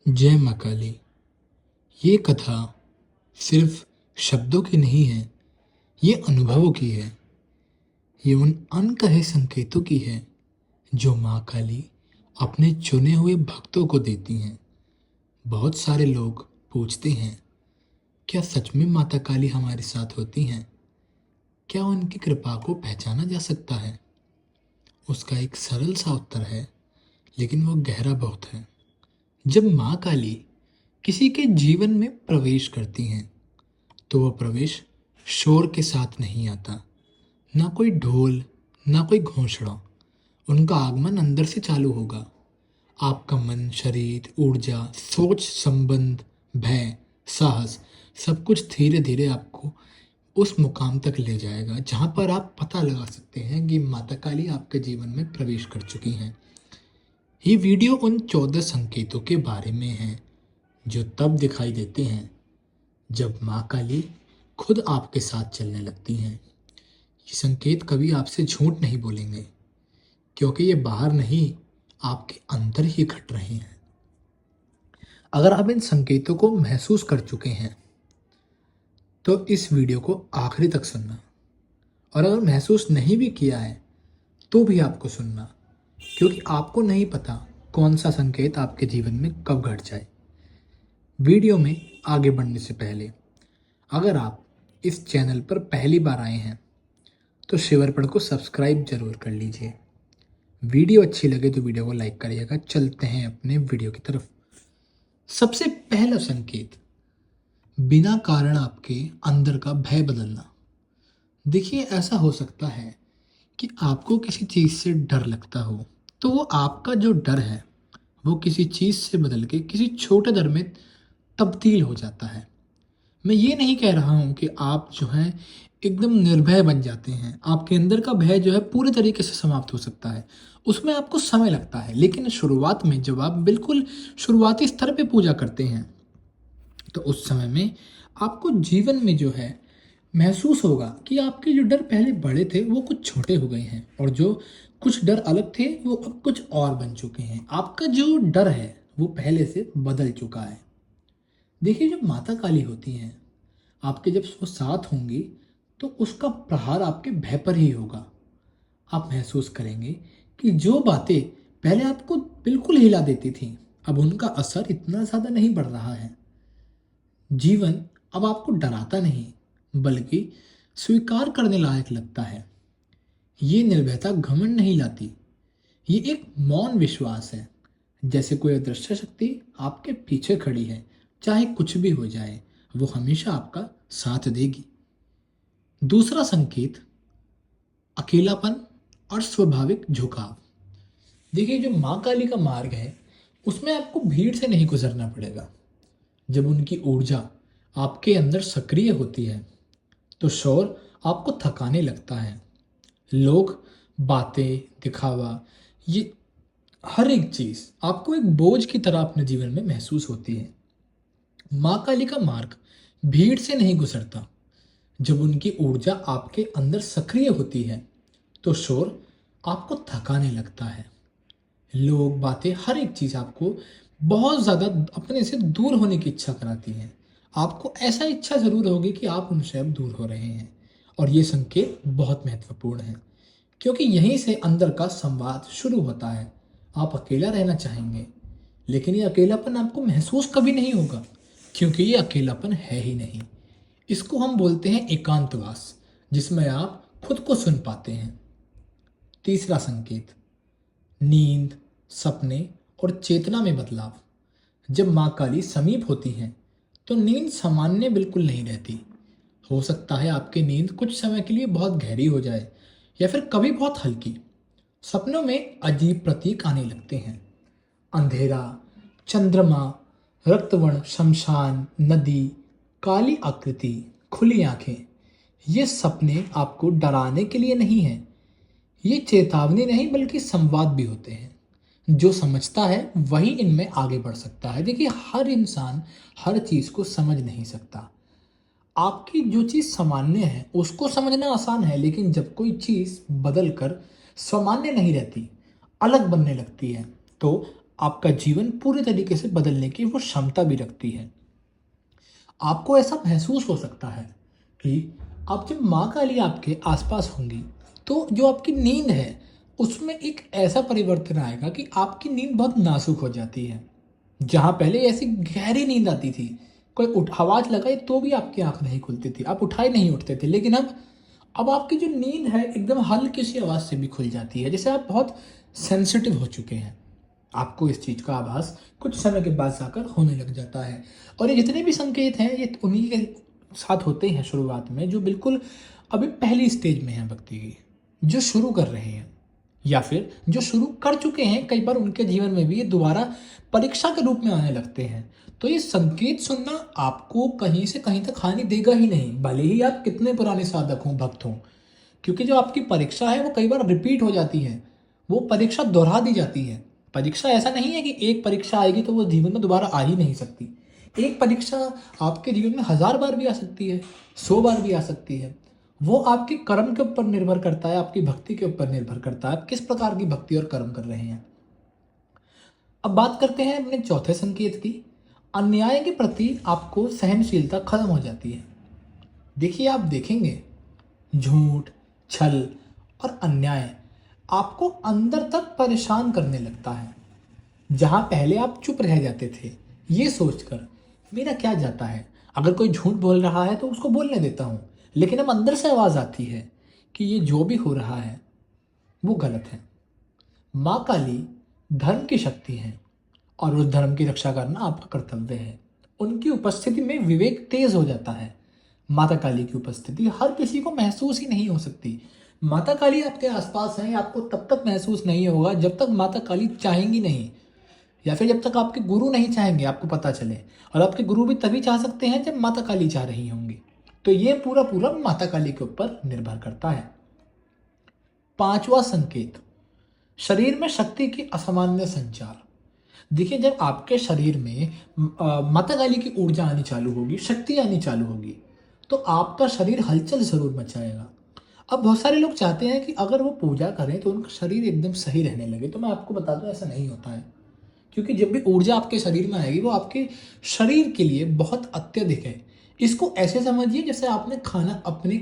जय माँ काली। ये कथा सिर्फ शब्दों की नहीं है, ये अनुभवों की है। ये उन अनकहे संकेतों की है जो माँ काली अपने चुने हुए भक्तों को देती हैं। बहुत सारे लोग पूछते हैं, क्या सच में माता काली हमारे साथ होती हैं? क्या उनकी कृपा को पहचाना जा सकता है? उसका एक सरल सा उत्तर है, लेकिन वो गहरा बहुत है। जब माँ काली किसी के जीवन में प्रवेश करती हैं, तो वह प्रवेश शोर के साथ नहीं आता। ना कोई ढोल, ना कोई घोंसड़ा। उनका आगमन अंदर से चालू होगा। आपका मन, शरीर, ऊर्जा, सोच, संबंध, भय, साहस, सब कुछ धीरे धीरे आपको उस मुकाम तक ले जाएगा जहाँ पर आप पता लगा सकते हैं कि माता काली आपके जीवन में प्रवेश कर चुकी हैं। ये वीडियो उन 14 संकेतों के बारे में है जो तब दिखाई देते हैं जब माँ काली खुद आपके साथ चलने लगती हैं। ये संकेत कभी आपसे झूठ नहीं बोलेंगे, क्योंकि ये बाहर नहीं, आपके अंदर ही घट रहे हैं। अगर आप इन संकेतों को महसूस कर चुके हैं तो इस वीडियो को आखिरी तक सुनना, और अगर महसूस नहीं भी किया है तो भी आपको सुनना, क्योंकि आपको नहीं पता कौन सा संकेत आपके जीवन में कब घट जाए। वीडियो में आगे बढ़ने से पहले अगर आप इस चैनल पर पहली बार आए हैं तो शिवरपड़ को सब्सक्राइब जरूर कर लीजिए। वीडियो अच्छी लगे तो वीडियो को लाइक करिएगा। चलते हैं अपने वीडियो की तरफ। सबसे पहला संकेत, बिना कारण आपके अंदर का भय बदलना। देखिए, ऐसा हो सकता है कि आपको किसी चीज़ से डर लगता हो, तो वो आपका जो डर है वो किसी चीज़ से बदल के किसी छोटे डर में तब्दील हो जाता है। मैं ये नहीं कह रहा हूँ कि आप जो है एकदम निर्भय बन जाते हैं। आपके अंदर का भय जो है पूरे तरीके से समाप्त हो सकता है, उसमें आपको समय लगता है। लेकिन शुरुआत में जब आप बिल्कुल शुरुआती स्तर पे पूजा करते हैं तो उस समय में आपको जीवन में जो है महसूस होगा कि आपके जो डर पहले बड़े थे वो कुछ छोटे हो गए हैं, और जो कुछ डर अलग थे वो अब कुछ और बन चुके हैं। आपका जो डर है वो पहले से बदल चुका है। देखिए, जब माता काली होती हैं आपके, जब वो साथ होंगी तो उसका प्रहार आपके भय पर ही होगा। आप महसूस करेंगे कि जो बातें पहले आपको बिल्कुल हिला देती थी, अब उनका असर इतना ज़्यादा नहीं बढ़ रहा है। जीवन अब आपको डराता नहीं, बल्कि स्वीकार करने लायक लगता है। ये निर्भयता घमंड नहीं लाती, ये एक मौन विश्वास है, जैसे कोई अदृश्य शक्ति आपके पीछे खड़ी है। चाहे कुछ भी हो जाए, वो हमेशा आपका साथ देगी। दूसरा संकेत, अकेलापन और स्वाभाविक झुकाव। देखिए, जो माँ काली का मार्ग है उसमें आपको भीड़ से नहीं गुजरना पड़ेगा। जब उनकी ऊर्जा आपके अंदर सक्रिय होती है तो शोर आपको थकाने लगता है। लोग, बातें, दिखावा, ये हर एक चीज़ आपको एक बोझ की तरह अपने जीवन में महसूस होती है। माँ काली का मार्ग भीड़ से नहीं गुजरता। जब उनकी ऊर्जा आपके अंदर सक्रिय होती है तो शोर आपको थकाने लगता है। लोग, बातें, हर एक चीज़ आपको बहुत ज़्यादा अपने से दूर होने की इच्छा कराती हैं। आपको ऐसा इच्छा ज़रूर होगी कि आप उनसे अब दूर हो रहे हैं, और ये संकेत बहुत महत्वपूर्ण है, क्योंकि यहीं से अंदर का संवाद शुरू होता है। आप अकेला रहना चाहेंगे, लेकिन ये अकेलापन आपको महसूस कभी नहीं होगा, क्योंकि ये अकेलापन है ही नहीं। इसको हम बोलते हैं एकांतवास, जिसमें आप खुद को सुन पाते हैं। तीसरा संकेत, नींद, सपने और चेतना में बदलाव। जब माँ काली समीप होती हैं तो नींद सामान्य बिल्कुल नहीं रहती। हो सकता है आपकी नींद कुछ समय के लिए बहुत गहरी हो जाए, या फिर कभी बहुत हल्की। सपनों में अजीब प्रतीक आने लगते हैं। अंधेरा, चंद्रमा, रक्तवर्ण, शमशान, नदी, काली आकृति, खुली आंखें। ये सपने आपको डराने के लिए नहीं हैं, ये चेतावनी नहीं बल्कि संवाद भी होते हैं। जो समझता है वही इनमें आगे बढ़ सकता है। देखिए, हर इंसान हर चीज़ को समझ नहीं सकता। आपकी जो चीज़ सामान्य है उसको समझना आसान है, लेकिन जब कोई चीज़ बदल कर सामान्य नहीं रहती, अलग बनने लगती है, तो आपका जीवन पूरे तरीके से बदलने की वो क्षमता भी रखती है। आपको ऐसा महसूस हो सकता है कि अब जब माँ काली आपके आसपास होंगी, तो जो आपकी नींद है उसमें एक ऐसा परिवर्तन आएगा कि आपकी नींद बहुत नाजुक हो जाती है। जहाँ पहले ऐसी गहरी नींद आती थी, कोई उठ आवाज़ लगाए तो भी आपकी आँख नहीं खुलती थी, आप उठाए नहीं उठते थे। लेकिन अब आपकी जो नींद है एकदम हल्की सी आवाज़ से भी खुल जाती है, जैसे आप बहुत सेंसिटिव हो चुके हैं। आपको इस चीज़ का आभास कुछ समय के बाद जाकर होने लग जाता है। और ये जितने भी संकेत हैं ये उन्हीं के साथ होते हैं शुरुआत में, जो बिल्कुल अभी पहली स्टेज में हैं व्यक्ति की, जो शुरू कर रहे हैं या फिर जो शुरू कर चुके हैं। कई बार उनके जीवन में भी ये दोबारा परीक्षा के रूप में आने लगते हैं। तो ये संकेत सुनना आपको कहीं से कहीं तक हानि देगा ही नहीं, भले ही आप कितने पुराने साधक हों, भक्त हों। क्योंकि जो आपकी परीक्षा है वो कई बार रिपीट हो जाती है, वो परीक्षा दोहरा दी जाती है। परीक्षा ऐसा नहीं है कि एक परीक्षा आएगी तो वो जीवन में दोबारा आ ही नहीं सकती। एक परीक्षा आपके जीवन में 1000 बार भी आ सकती है, 100 बार भी आ सकती है। वो आपके कर्म के ऊपर निर्भर करता है, आपकी भक्ति के ऊपर निर्भर करता है, आप किस प्रकार की भक्ति और कर्म कर रहे हैं। अब बात करते हैं अपने चौथे संकेत की। अन्याय के प्रति आपको सहनशीलता खत्म हो जाती है। देखिए, आप देखेंगे झूठ, छल और अन्याय आपको अंदर तक परेशान करने लगता है। जहाँ पहले आप चुप रह जाते थे, ये सोचकर मेरा क्या जाता है, अगर कोई झूठ बोल रहा है तो उसको बोलने देता हूँ। लेकिन अब अंदर से आवाज़ आती है कि ये जो भी हो रहा है वो गलत है। माँ काली धर्म की शक्ति है और उस धर्म की रक्षा करना आपका कर्तव्य है। उनकी उपस्थिति में विवेक तेज हो जाता है। माता काली की उपस्थिति हर किसी को महसूस ही नहीं हो सकती। माता काली आपके आसपास हैं, आपको तब तक महसूस नहीं होगा जब तक माता काली चाहेंगी नहीं, या फिर जब तक आपके गुरु नहीं चाहेंगे आपको पता चले। और आपके गुरु भी तभी चाह सकते हैं जब माता काली चाह रही होंगी। तो ये पूरा पूरा माता काली के ऊपर निर्भर करता है। पांचवा संकेत, शरीर में शक्ति की असामान्य संचार। देखिए, जब आपके शरीर में माता काली की ऊर्जा आनी चालू होगी, शक्ति आनी चालू होगी, तो आपका शरीर हलचल जरूर मचाएगा। अब बहुत सारे लोग चाहते हैं कि अगर वो पूजा करें तो उनका शरीर एकदम सही रहने लगे, तो मैं आपको बता दूं ऐसा नहीं होता है। क्योंकि जब भी ऊर्जा आपके शरीर में आएगी वो आपके शरीर के लिए बहुत अत्यधिक है। इसको ऐसे समझिए जैसे आपने खाना अपनी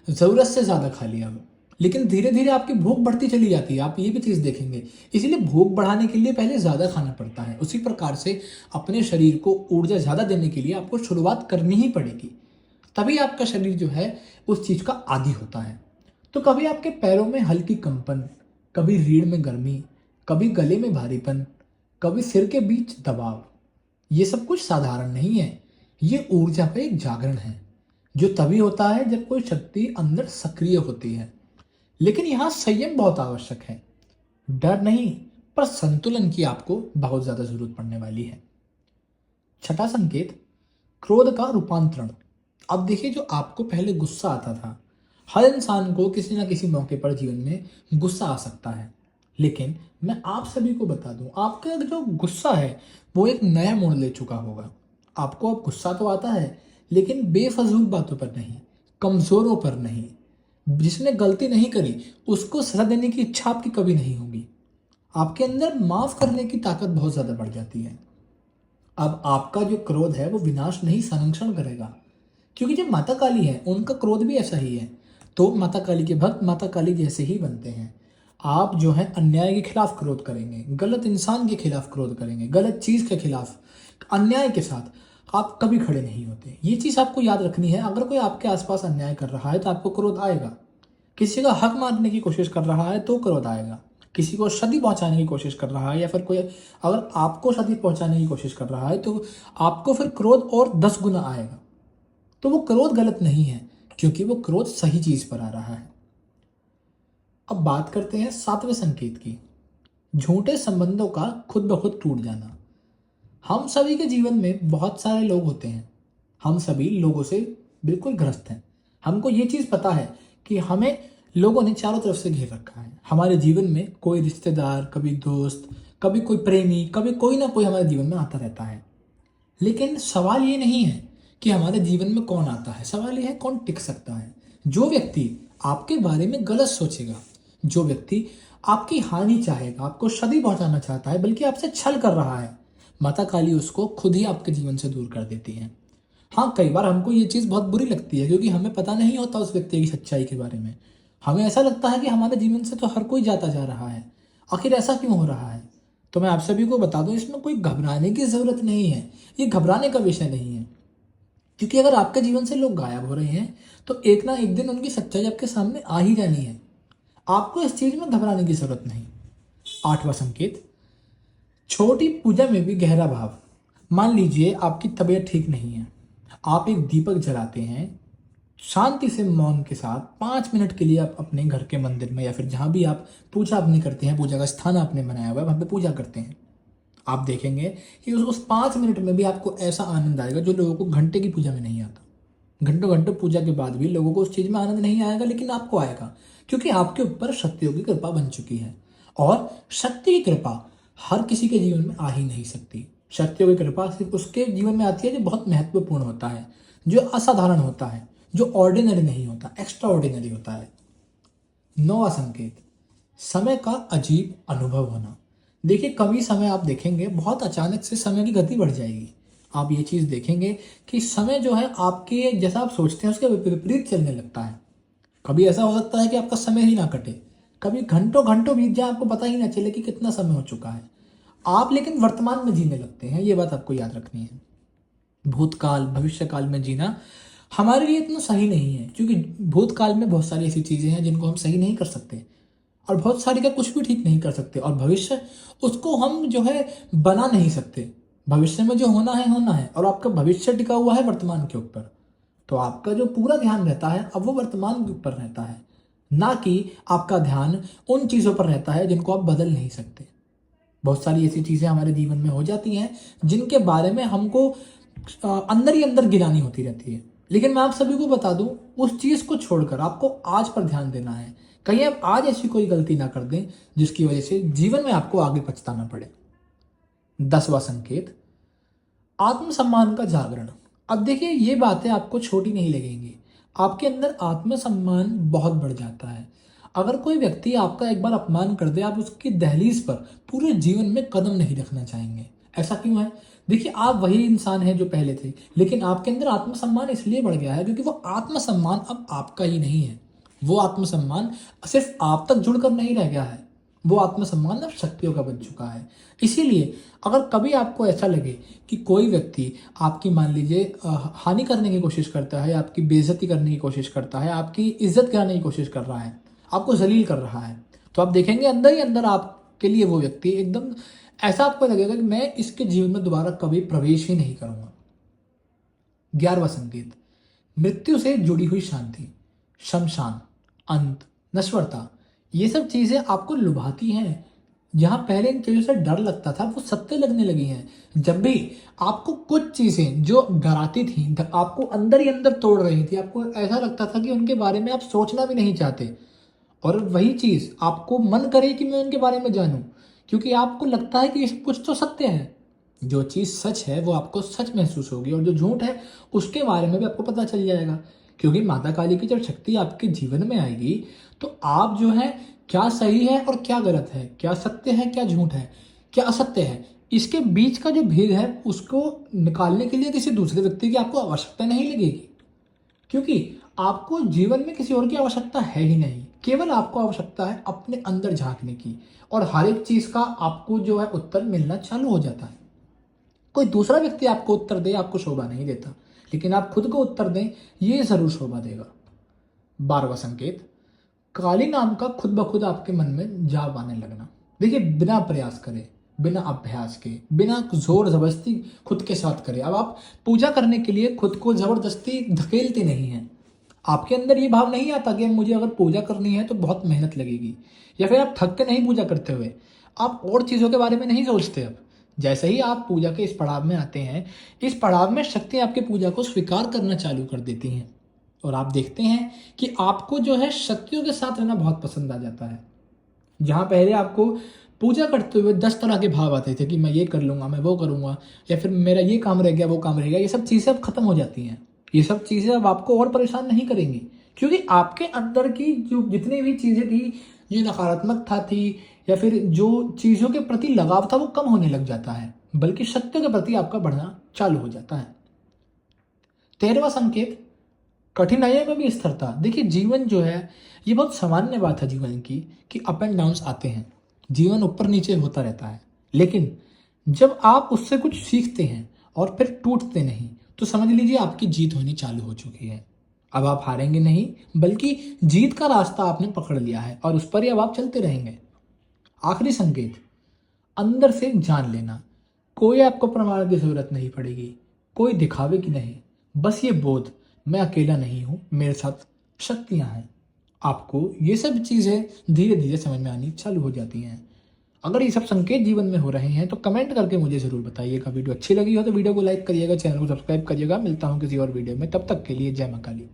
ज़रूरत से ज़्यादा खा लिया हो, लेकिन धीरे धीरे आपकी भूख बढ़ती चली जाती है। आप ये भी चीज़ देखेंगे, इसीलिए भूख बढ़ाने के लिए पहले ज़्यादा खाना पड़ता है। उसी प्रकार से अपने शरीर को ऊर्जा ज़्यादा देने के लिए आपको शुरुआत करनी ही पड़ेगी, तभी आपका शरीर जो है उस चीज़ का आदी होता है। तो कभी आपके पैरों में हल्की कंपन, कभी रीढ़ में गर्मी, कभी गले में भारीपन, कभी सिर के बीच दबाव, ये सब कुछ साधारण नहीं है। ये ऊर्जा का एक जागरण है, जो तभी होता है जब कोई शक्ति अंदर सक्रिय होती है। लेकिन यहाँ संयम बहुत आवश्यक है। डर नहीं, पर संतुलन की आपको बहुत ज्यादा जरूरत पड़ने वाली है। छठा संकेत, क्रोध का रूपांतरण। अब देखिए, जो आपको पहले गुस्सा आता था, हर इंसान को किसी ना किसी मौके पर जीवन में गुस्सा आ सकता है। लेकिन मैं आप सभी को बता दूं, आपका जो गुस्सा है वो एक नया मोड़ ले चुका होगा। आपको अब गुस्सा तो आता है, लेकिन बेफजूल बातों पर नहीं, कमजोरों पर नहीं, जिसने गलती नहीं करी उसको सजा देने की इच्छा आपकी कभी नहीं होगी। आपके अंदर माफ करने की ताकत बहुत ज्यादा बढ़ जाती है। अब आपका जो क्रोध है वो विनाश नहीं, संरक्षण करेगा। क्योंकि जब माता काली है उनका क्रोध भी ऐसा ही है। तो माता काली के भक्त माता काली जैसे ही बनते हैं। आप जो है अन्याय के खिलाफ क्रोध करेंगे, गलत इंसान के खिलाफ क्रोध करेंगे, गलत चीज के खिलाफ, अन्याय के साथ आप कभी खड़े नहीं होते। ये चीज आपको याद रखनी है। अगर कोई आपके आसपास अन्याय कर रहा है तो आपको क्रोध आएगा। किसी का हक मारने की कोशिश कर रहा है तो क्रोध आएगा। किसी को क्षति पहुंचाने की कोशिश कर रहा है, या फिर कोई अगर आपको क्षति पहुंचाने की कोशिश कर रहा है तो आपको फिर क्रोध और 10 गुना आएगा। तो वो क्रोध गलत नहीं है, क्योंकि वो क्रोध सही चीज पर आ रहा है। अब बात करते हैं सातवें संकेत की, झूठे संबंधों का खुद ब खुद टूट जाना। हम सभी के जीवन में बहुत सारे लोग होते हैं, हम सभी लोगों से बिल्कुल ग्रस्त हैं। हमको ये चीज पता है कि हमें लोगों ने चारों तरफ से घेर रखा है। हमारे जीवन में कोई रिश्तेदार, कभी दोस्त, कभी कोई प्रेमी, कभी कोई ना कोई हमारे जीवन में आता रहता है। लेकिन सवाल ये नहीं है कि हमारे जीवन में कौन आता है, सवाल ये है कौन टिक सकता है। जो व्यक्ति आपके बारे में गलत सोचेगा, जो व्यक्ति आपकी हानि चाहेगा, आपको क्षति पहुंचाना चाहता है, बल्कि आपसे छल कर रहा है, माता काली उसको खुद ही आपके जीवन से दूर कर देती है। हाँ, कई बार हमको ये चीज़ बहुत बुरी लगती है, क्योंकि हमें पता नहीं होता उस व्यक्ति की सच्चाई के बारे में। हमें ऐसा लगता है कि हमारे जीवन से तो हर कोई जाता जा रहा है, आखिर ऐसा क्यों हो रहा है? तो मैं आप सभी को बता दूं, इसमें कोई घबराने की ज़रूरत नहीं है, ये घबराने का विषय नहीं है। क्योंकि अगर आपके जीवन से लोग गायब हो रहे हैं, तो एक ना एक दिन उनकी सच्चाई आपके सामने आ ही जानी है। आपको इस चीज़ में घबराने की ज़रूरत नहीं। 8वां संकेत, छोटी पूजा में भी गहरा भाव। मान लीजिए आपकी तबीयत ठीक नहीं है, आप एक दीपक जलाते हैं, शांति से मौन के साथ 5 मिनट के लिए आप अपने घर के मंदिर में या फिर जहाँ भी आप पूजा अपनी करते हैं, पूजा का स्थान आपने बनाया हुआ है, वहाँ पे पूजा करते हैं। आप देखेंगे कि उस 5 मिनट में भी आपको ऐसा आनंद आएगा जो लोगों को घंटे की पूजा में नहीं आता। घंटों घंटों पूजा के बाद भी लोगों को उस चीज़ में आनंद नहीं आएगा, लेकिन आपको आएगा, क्योंकि आपके ऊपर शक्तियों की कृपा बन चुकी है। और शक्ति की कृपा हर किसी के जीवन में आ ही नहीं सकती। शक्तियों की कृपा सिर्फ उसके जीवन में आती है जो बहुत महत्वपूर्ण होता है, जो असाधारण होता है, जो ऑर्डिनरी नहीं होता, एक्स्ट्रा ऑर्डिनरी होता है। 9वां संकेत, समय का अजीब अनुभव होना। देखिए, कभी समय आप देखेंगे बहुत अचानक से समय की गति बढ़ जाएगी। आप ये चीज़ देखेंगे कि समय जो है आपके जैसा आप सोचते हैं उसके विपरीत चलने लगता है। कभी ऐसा हो सकता है कि आपका समय ही ना कटे, कभी घंटों घंटों बीत जाए, आपको पता ही ना चले कि कितना समय हो चुका है। आप लेकिन वर्तमान में जीने लगते हैं, ये बात आपको याद रखनी है। भूतकाल भविष्यकाल में जीना हमारे लिए इतना सही नहीं है, क्योंकि भूतकाल में बहुत सारी ऐसी चीज़ें हैं जिनको हम सही नहीं कर सकते, और बहुत सारी का कुछ भी ठीक नहीं कर सकते, और भविष्य उसको हम जो है बना नहीं सकते। भविष्य में जो होना है, और आपका भविष्य टिका हुआ है वर्तमान के ऊपर। तो आपका जो पूरा ध्यान रहता है अब वो वर्तमान के ऊपर रहता है, ना कि आपका ध्यान उन चीज़ों पर रहता है जिनको आप बदल नहीं सकते। बहुत सारी ऐसी चीज़ें हमारे जीवन में हो जाती हैं जिनके बारे में हमको अंदर ही अंदर गिलानी होती रहती है, लेकिन मैं आप सभी को बता दूं, उस चीज़ को छोड़कर आपको आज पर ध्यान देना है। कहीं आप आज ऐसी कोई गलती ना कर दें जिसकी वजह से जीवन में आपको आगे पछताना पड़े। 10वां संकेत, आत्मसम्मान का जागरण। अब देखिए, ये बातें आपको छोटी नहीं लगेंगी, आपके अंदर आत्मसम्मान बहुत बढ़ जाता है। अगर कोई व्यक्ति आपका एक बार अपमान कर दे, आप उसकी दहलीज पर पूरे जीवन में कदम नहीं रखना चाहेंगे। ऐसा क्यों है? देखिए, आप वही इंसान हैं जो पहले थे, लेकिन आपके अंदर आत्मसम्मान इसलिए बढ़ गया है क्योंकि वो आत्मसम्मान अब आपका ही नहीं है। वो आत्मसम्मान सिर्फ आप तक जुड़कर नहीं रह गया है, वो आत्मसम्मान अब शक्तियों का बन चुका है। इसीलिए अगर कभी आपको ऐसा लगे कि कोई व्यक्ति आपकी मान लीजिए हानि करने की कोशिश करता है, आपकी बेइज्जती करने की कोशिश करता है, आपकी इज्जत गिराने की कोशिश कर रहा है, आपको जलील कर रहा है, तो आप देखेंगे अंदर ही अंदर आपके लिए वो व्यक्ति एकदम ऐसा आपको लगेगा कि मैं इसके जीवन में दोबारा कभी प्रवेश ही नहीं करूंगा। 11वां संकेत, मृत्यु से जुड़ी हुई शांति, शमशान, अंत, नश्वरता, ये सब चीजें आपको लुभाती हैं। जहां पहले इन चीजों से डर लगता था वो सत्य लगने लगी हैं। जब भी आपको कुछ चीजें जो डराती थी, आपको अंदर ही अंदर तोड़ रही थी, आपको ऐसा लगता था कि उनके बारे में आप सोचना भी नहीं चाहते, और वही चीज आपको मन करे कि मैं उनके बारे में जानूं, क्योंकि आपको लगता है कि ये सब कुछ तो सत्य है। जो चीज़ सच है वो आपको सच महसूस होगी, और जो झूठ है उसके बारे में भी आपको पता चल जाएगा। क्योंकि माता काली की जब शक्ति आपके जीवन में आएगी, तो आप जो है क्या सही है और क्या गलत है, क्या सत्य है क्या झूठ है, क्या असत्य है, इसके बीच का जो भेद है उसको निकालने के लिए किसी दूसरे व्यक्ति की आपको आवश्यकता नहीं लगेगी, क्योंकि आपको जीवन में किसी और की आवश्यकता है ही नहीं। केवल आपको आवश्यकता है अपने अंदर झांकने की, और हर एक चीज का आपको जो है उत्तर मिलना चालू हो जाता है। कोई दूसरा व्यक्ति आपको उत्तर दे आपको शोभा नहीं देता, लेकिन आप खुद को उत्तर दें ये जरूर शोभा देगा। 12वां संकेत, काली नाम का खुद ब खुद आपके मन में जाप आने लगना। देखिए, बिना प्रयास करे, बिना अभ्यास के, बिना जोर जबरदस्ती खुद के साथ करे। अब आप पूजा करने के लिए खुद को जबरदस्ती धकेलते नहीं हैं। आपके अंदर ये भाव नहीं आता कि मुझे अगर पूजा करनी है तो बहुत मेहनत लगेगी, या फिर आप थक के नहीं पूजा करते हुए आप और चीज़ों के बारे में नहीं सोचते। अब जैसे ही आप पूजा के इस पड़ाव में आते हैं, इस पड़ाव में शक्ति आपकी पूजा को स्वीकार करना चालू कर देती हैं, और आप देखते हैं कि आपको जो है शक्तियों के साथ रहना बहुत पसंद आ जाता है। जहाँ पहले आपको पूजा करते हुए 10 तरह के भाव आते थे कि मैं ये कर लूँगा, मैं वो करूँगा, या फिर मेरा ये काम रह गया वो काम रह गया, ये सब चीज़ें अब खत्म हो जाती हैं। ये सब चीज़ें अब आपको और परेशान नहीं करेंगी, क्योंकि आपके अंदर की जो जितनी भी चीज़ें थी ये नकारात्मकता थी या फिर जो चीज़ों के प्रति लगाव था वो कम होने लग जाता है, बल्कि सत्य के प्रति आपका बढ़ना चालू हो जाता है। 13वां संकेत, कठिनाइयों में भी स्थिरता। देखिए जीवन जो है ये बहुत सामान्य बात है जीवन की कि अप एंड डाउन्स आते हैं, जीवन ऊपर नीचे होता रहता है, लेकिन जब आप उससे कुछ सीखते हैं और फिर टूटते नहीं तो समझ लीजिए आपकी जीत होनी चालू हो चुकी है। अब आप हारेंगे नहीं, बल्कि जीत का रास्ता आपने पकड़ लिया है और उस पर ही अब आप चलते रहेंगे। आखिरी संकेत, अंदर से जान लेना। कोई आपको प्रमाण की जरूरत नहीं पड़ेगी, कोई दिखावे की नहीं, बस ये बोध, मैं अकेला नहीं हूं, मेरे साथ शक्तियां हैं। आपको ये सब चीजें धीरे धीरे समझ में आनी चालू हो जाती हैं। अगर ये सब संकेत जीवन में हो रहे हैं तो कमेंट करके मुझे जरूर बताइएगा। वीडियो अच्छी लगी हो तो वीडियो को लाइक करिएगा, चैनल को सब्सक्राइब करिएगा। मिलता हूं किसी और वीडियो में, तब तक के लिए जय मां काली।